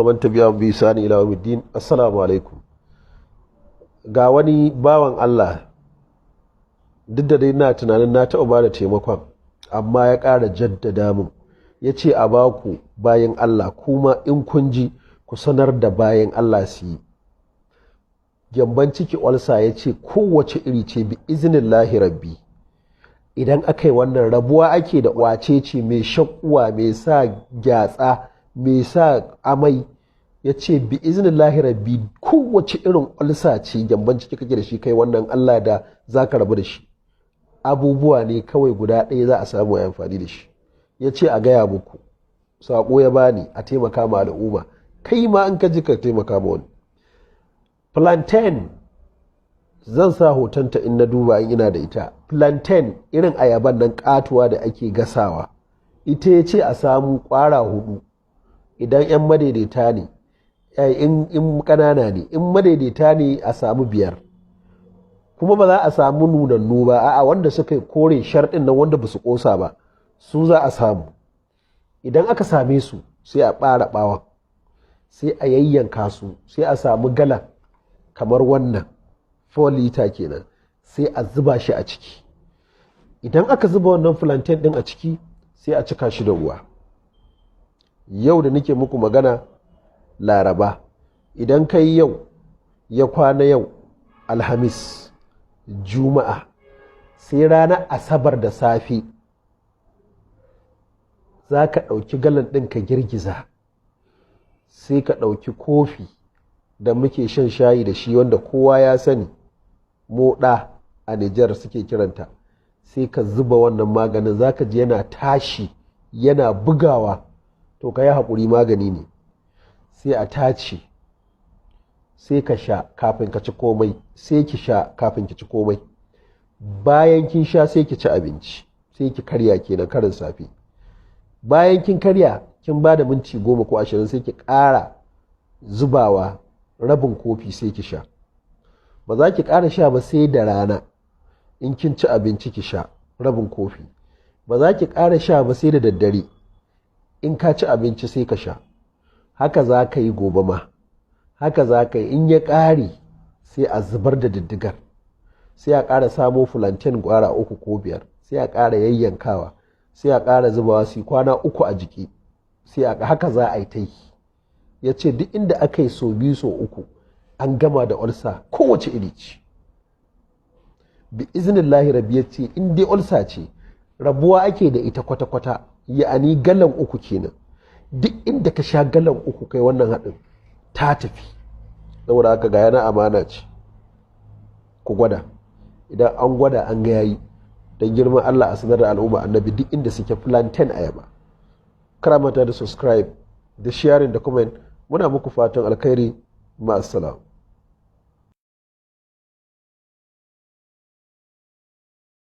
man tabi'a bi sani ila yawmiddin. Assalamu alaikum. Ga wani bawan Allah, duk da dai na tunanin na taɓa ba da taimakon, amma ya ƙara jaddada min, ya ce a baku bayan Allah, kuma in kun ji ku sanar da bayan Allah su yi. Gyamban ciki olsa ya ce kowace iri ce bi iznillahi rabbi. Idan aka yi wannan, rabuwa ake da wace ce mai shakkuwa, mai sa gyatsa, mai sa amai. Ya ce bi iznillahi rabbi, kowace irin olsa ce gyamban ciki kake da shi, kai wannan Allah da za ka rabu da shi. Abubuwa ne kawai guda ɗaya za a samu a amfani da shi. Ya ce a gaya muku, saƙo ya bani a taimaka ma al'umma, kai ma an ka ji ka taimaka ma wani. Plantain, zan sa hotonta in na duba in ina da ita. Plantain irin ayaban nan katuwa da ake gasawa, ita ya ce a samu ƙwara 4 idan 'yan madaidaita ne, in ƙanana ne, in madaidaita ne a samu 5. kuma ba za a samu nunannu ba, a'a wanda suka yi kore sharɗin nan, wanda ba su ƙosa ba, su za a samu. Idan aka same su sai a ɓara ɓawon, sai a yayyanka su, sai a samu galan kamar wannan 4 lita kenan, sai a zuba shi a ciki. Idan aka zuba wannan plantain ɗin a ciki, sai a cika shi da ruwa. Yau da nake muku magana Laraba, idan kai yau ya kwana yau Alhamis, Juma'a, sai ranar Asabar da safe za ka ɗauki galan ɗin ka girgiza, sai ka ɗauki kofi da muke shan shayi da shi, wanda kowa ya sani moɗa a Nijar suke kiranta, sai ka zuba wannan maganin, za ka ji yana tashi yana bugawa. To ka yi haƙuri, magani ne. Sai a tace, sai ka sha kafin ka ci komai, sai ki sha kafin ki ci komai. Bayan kin sha sai ki ci abinci, sai ki karya kenan karin safe. Bayan kin karya, kin ba da minti 10 ko 20, sai ki ƙara zubawa rabin kofi sai ki sha. Ba za ki ƙara sha ba sai da rana, in kin ci abinci ki sha rabin kofi. Ba za ki ƙara sha ba sai da daddare, in ka ci abinci sai ka sha. Haka za ka yi gobe ma, haka za ka yi. In ya ƙare sai a zubar da diddigar, sai a ƙara samo plantain ƙwara 3 ko 5, sai a ƙara yayyankawa, sai a ƙara zubawa su kwana 3 a jiki, sai haka za a yi ta yi. Ya ce duk inda aka yi so 2 so 3 an gama da ulcer kowace iri ce. Bi iznillahi rabbi, ya ce in dai ulcer ce rabuwa ake da ita kwata-kwata, ya'ani galan 3 kenan. Duk inda ka sha galan 3 kai wannan haɗin, ta tafi. Saboda haka ga yana amana ce, ku gwada. Idan an gwada an ga yayi, don girman Allah a sanar da al'umma annabi duk inda suke plantain ayaba. Karamata da subscribe da sharing da comment. Muna muku fatan alkhairi. Ma'assalam.